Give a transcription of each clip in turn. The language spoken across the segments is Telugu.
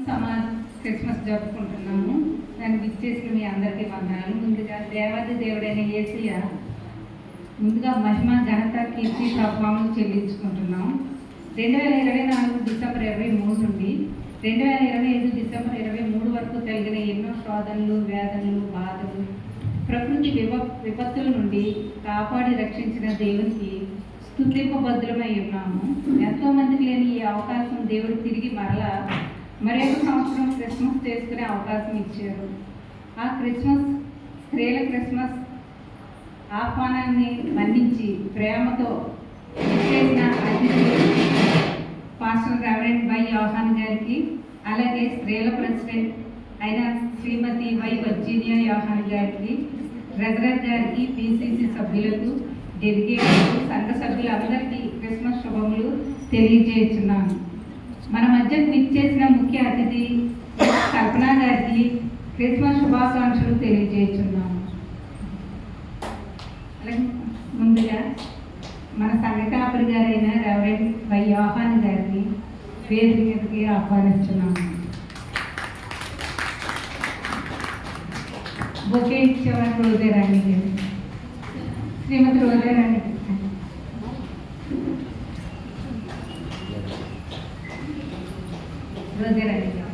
సమాజ్ క్రిస్మస్ జరుపుకుంటున్నాము. దానికి ఇచ్చేసిన మీ అందరికీ వందనాలు. ముందుగా దేవాది దేవుడైన యేసయ్య ముందుగా మహిమ ఘనత కీర్తి ప్రభావం చెల్లించుకుంటున్నాం. 2024 డిసెంబర్ 23 నుండి 2025 డిసెంబర్ 23 వరకు కలిగిన ఎన్నో శోధనలు, వేదనలు, బాధలు, ప్రకృతి విపత్తుల నుండి కాపాడి రక్షించిన దేవునికి స్తుతింపబద్ధులమై ఉన్నాము. ఎంతోమందికి లేని ఈ అవకాశం దేవుడు తిరిగి మరలా మరొక సంవత్సరం క్రిస్మస్ చేసుకునే అవకాశం ఇచ్చారు. ఆ క్రిస్మస్ స్త్రీల క్రిస్మస్ ఆహ్వానాన్ని మన్నించి ప్రేమతో చేసిన అతిథి పాస్టర్ రెవరెండ్ వై యోహాన్ గారికి, అలాగే స్త్రీల ప్రెసిడెంట్ అయిన శ్రీమతి వై వర్జీనియా యోహాన్ గారికి, ట్రెజరర్ గారికి, పిసిసి సభ్యులకు, డెలిగేట్లకు, సంఘ సభ్యులందరికీ క్రిస్మస్ శుభములు తెలియజేస్తున్నాను. మన మధ్యకు విచ్చేసిన ముఖ్య అతిథి కల్పన గారికి క్రిస్మస్ శుభాకాంక్షలు తెలియజేస్తున్నాము. అలాగే ముందుగా మన సంఘ కాపరి గారైన రెవరెండ్ వై యోహాన్ గారిని వేదిక మీదకి ఆహ్వానిస్తున్నాము. బొకే ఇచ్చేవారు రోజారాణి గారు, శ్రీమతి రోజారాణి రోజారాణి గారు.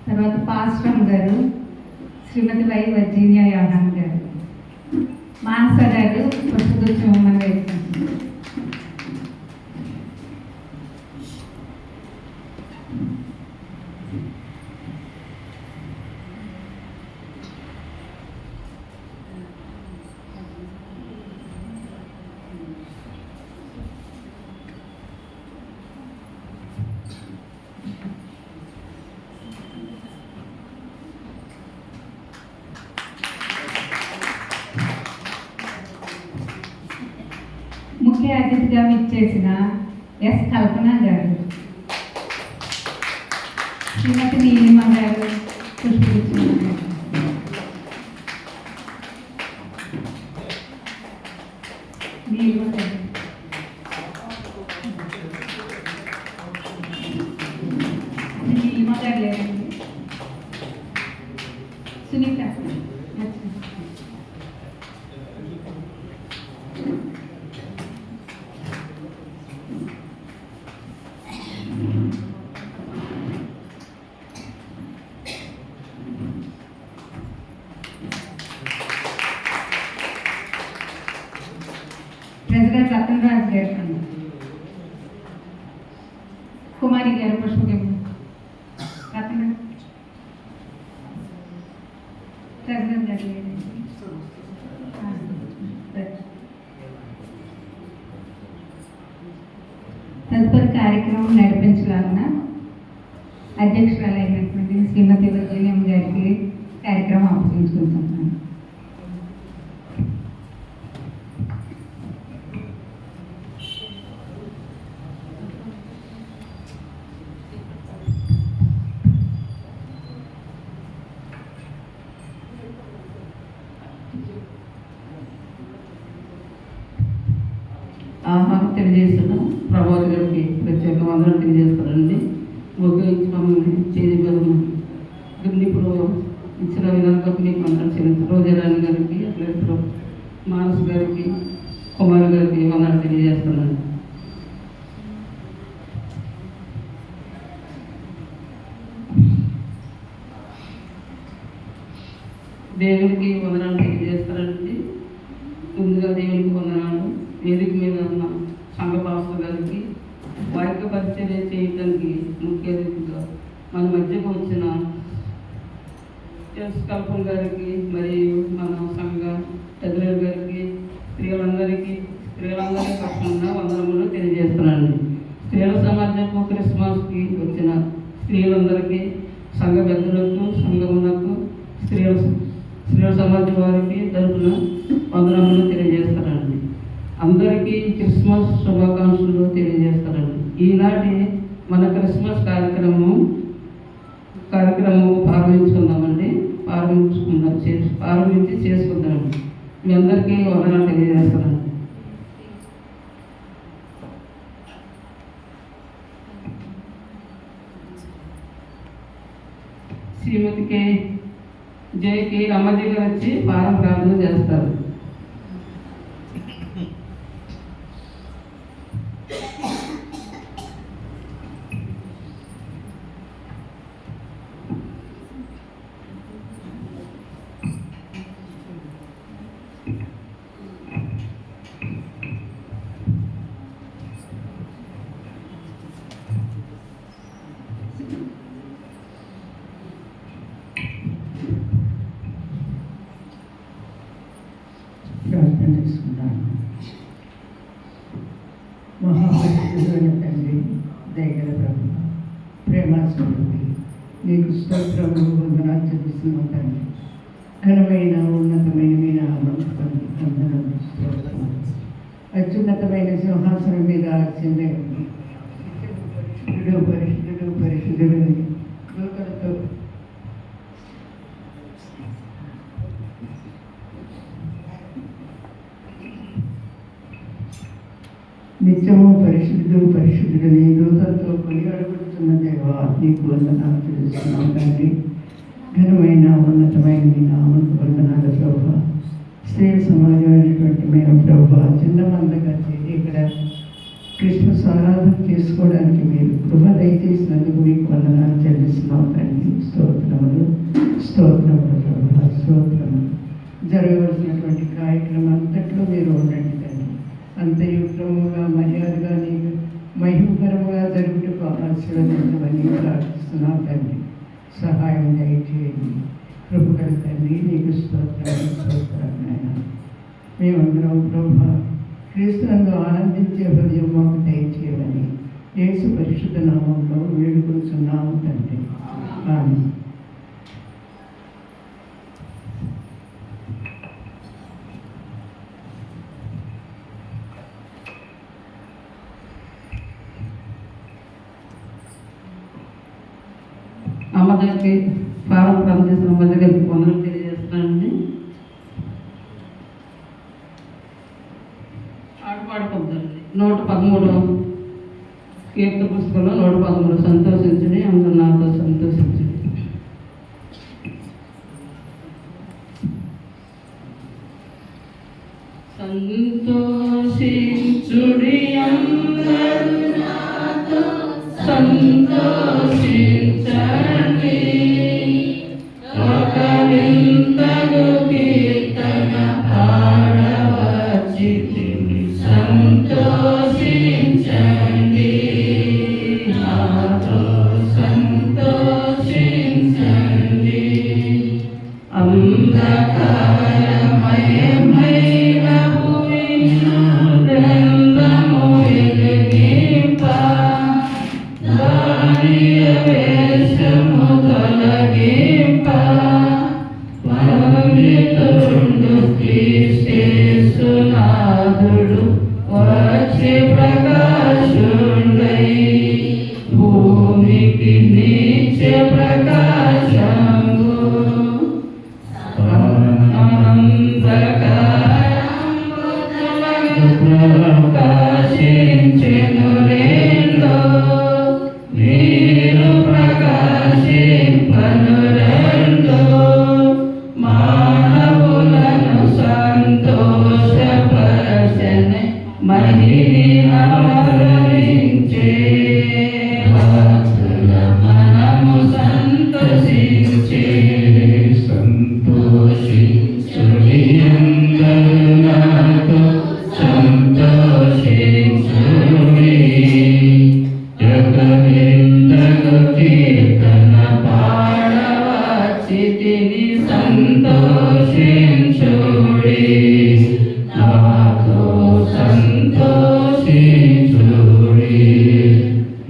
తర్వాత పాస్టర్ గారు శ్రీమతి వై వర్జీనియా యోహాన్ గారు, మానస గారు పుష్పగుచ్చమని వేస్తున్నారు. ముఖ్య అతిథిగా విచ్చేసిన ఎస్ కల్పన గారు, శ్రీమతి నీలిమ గారు, పుష్పగుచ్చమ్మ గారు. నీలిమ గారు, నీలిమ గారు లేదండి, సునీత, ప్రెసిడెంట్ రతన్రాజ్ గారు, కుమారి గారు, పుష్పగమ్మ రతన్ ప్రెసిడెంట్ గారు. తదుపరి కార్యక్రమం నడిపించాలన్న అధ్యక్షురాలైనటువంటి శ్రీమతి వర్జీనియా గారికి కార్యక్రమం అప్పగించుకుంటున్నాను. ఆహ్వానం తెలియజేస్తున్నాం. ప్రభావతి గారికి ప్రత్యేక వందనాలు తెలియజేస్తారండి. ఒకే మమ్మల్ని చేయగలము ఇప్పుడు ఇచ్చిన విధానంగా మీకు వందనాలు చెల్లించారు. రోజారాణి గారికి, అట్లా మానస్ గారికి, కుమార్ గారికి వందనాలు తెలియజేస్తున్నాను. దేవునికి వందనాలు తెలియజేస్తారండి. ముందుగా దేవునికి వందనాలు. వేదిక మీద ఉన్న సంఘ పాస్టర్ గారికి, వాక్య పరిచర్య చేయడానికి ముఖ్య అతిథిగా మన మధ్యకు వచ్చిన ఎస్ కల్పన గారికి, మరియు మన సంఘ ట్రెజరర్ గారికి, స్త్రీలందరి పక్షంగా వందనములు తెలియజేస్తున్నాను. స్త్రీల సమాజపు క్రిస్మస్కి వచ్చిన స్త్రీలందరికీ, సంఘ పెద్దలకు, సంఘములకు, స్త్రీల సమాజం వారికి తరఫున వందనములు తెలియజేస్తారండి. అందరికీ క్రిస్మస్ శుభాకాంక్షలు తెలియజేస్తారండి. ఈనాటి మన క్రిస్మస్ కార్యక్రమం ప్రారంభించుకుందామండి. ప్రారంభించి చేసుకుందామండి. మీ అందరికీ వందనాలు తెలియజేస్తానండి. శ్రీమతికి జయకి రమ్మజీ గారు వచ్చి ప్రార్థన చేస్తారు. ప్రార్థన చేసుకుంటాను. మహాపరిశుద్ధుడైన తండ్రి, దయగల ప్రభు, ప్రేమాస్వరూపి, నీకు స్తోత్రము వందనాలు చెల్లిస్తున్నాం తండ్రి. ఘనమైన ఉన్నతమైన మీ నామమునకు వందనములు స్తోత్రములు. అత్యున్నతమైన సింహాసనం మీద ఆసీనుడై పరిశుద్ధుడు పరిశుద్ధుడు దూతలతో నిత్యము పరిశుద్ధుని దూతలతో కొనియాడబడుతున్న దేవా, నీకు వందనాలు తెలుస్తున్నాం తండ్రి. ఘనమైన ఉన్నతమైన మీ నామకు వందనాలు ప్రభు. స్త్రీ సమాజమైనటువంటి మేము ప్రభు చిన్న మందగా చేసి ఇక్కడ క్రిస్మస్ ఆరాధన చేసుకోవడానికి మీరు కృప దయచేసినందుకు మీకు వందనాలు చెల్లిస్తున్నాం తండ్రి. స్తోత్రములు ప్రభు, స్తోత్రములు. జరగవలసినటువంటి కార్యక్రమం అంతట్లో మీరు ఉండండి తండ్రి. అంతయుక్తముగా మర్యాదగా నీకు మహిమకరముగా జరుగుటకు ఆశీర్వదించమని ప్రార్థిస్తున్నాం తండ్రి. సహాయం దయచేయండి. కృపగల తండ్రి, నీకు స్తోత్రాలు నాయన. మేమందరం ప్రభు క్రీస్తునందు ఆనందించే హృదయం మాకు దయచేయమని యేసు పరిశుద్ధ నామంలో వేడుకొంచున్నాము తండ్రి. ఆమేన్. అమ్మగారికి ప్రారంభం చేసిన అమ్మగారికి వందలు తెలియజేస్తానండి. ఆడపాడుకుంటారండి. 113 కీర్త పుస్తకంలో 113 సంతోషించండి, అందరూ నాతో సంతోషించండి. సంతోషించుడి అందరూ నాతో సంతోషించండి. ఒక వింతగు కీర్తన పాడవచ్చి సంతోషించండి. నాతో సంతోషించండి. అంధకారమయమైన భూమిని గ్రంథము వెలిగింప వేషము తొలగింప పండితుడు క్రీస్తేసునాథుడు వచ్చి ప్రకాశుండై భూమికి నిత్య ప్రకాశము ప్రకాశించెను రేలో మీరు ప్రకాశింపను రేలో మానవులను సంతోషపరచని మహిళించే మనము సంతోషించే సంతోషించుడి అందరూ నాతో సంతోషించుడి. జగవింతకు కీర్తన పాడవచ్చి తిని సంతోషించుడి. నాతో సంతోషించుడి.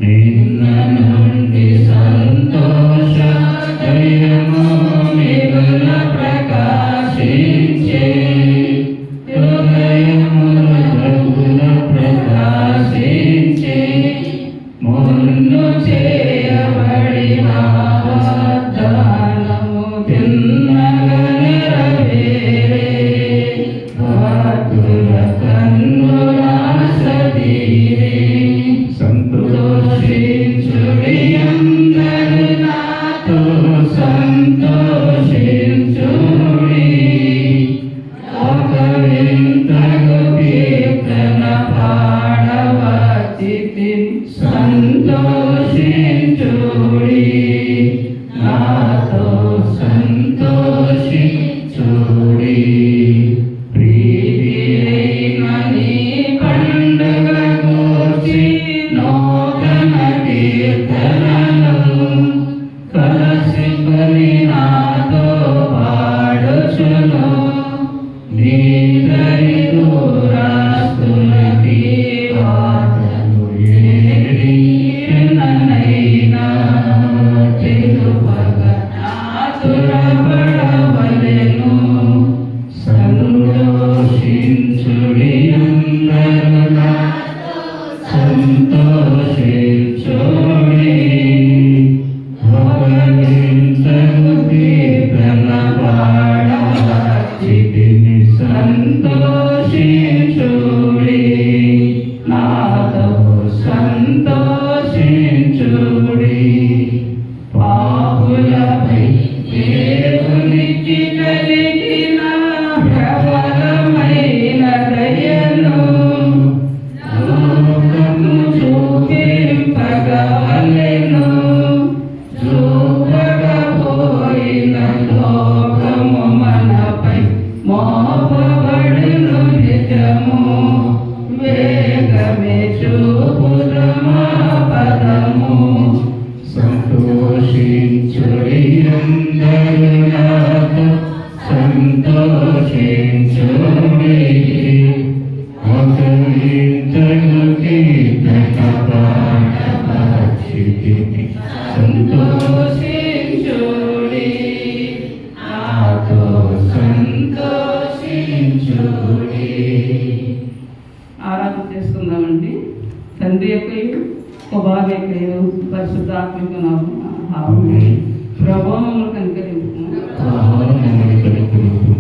నిన్న నుండి సంతోష జయము మిగుల ఆరాధన చేసుకుందామండి. తండ్రి యొక్క కుమారు యొక్క పరిశుద్ధాత్మిక ప్రభావములు కనికరింపు,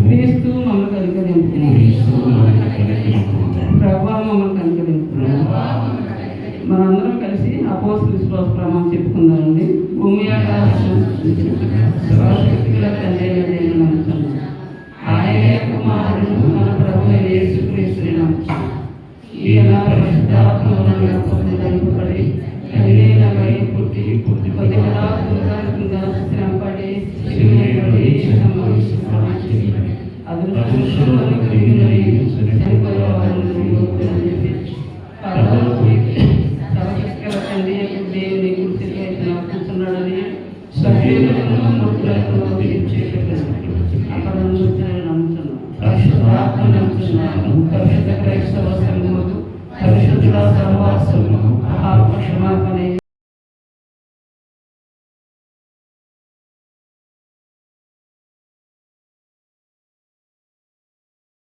క్రీస్తు మమ్మల్ని కనికరింపు, ప్రభావం మమ్మల్ని కనికరింపు. మనందరం కలిసి అపోస్తల విశ్వాస ప్రమాణం చెప్పుకుందామండి. భూమి ఆకాశం సర్వశక్తుల తండ్రి అయిన దేవుని నమ్ముతున్నాను. ఆయనే కుమారుడు మన ప్రభువైన యేసుక్రీస్తుని నమ్ముతున్నాను. ఈయన పరిశుద్ధాత్మను పొందబడి కన్యకపై పుట్టి కొద్ది కాలంగా శ్రమపడి శిలువపడి సర్వశక్తుల తండ్రి యొక్క దేవుని గుర్తు కూర్చున్నాడని సభ్యులను అక్కడ నమ్ముతున్నాను. పరిశుద్ధాత్మ నమ్ముతున్నాను. పరిశుద్ధ క్రైస్తవ సంఘము పరిశుద్ధుల సహవాసము మహాపక్షమా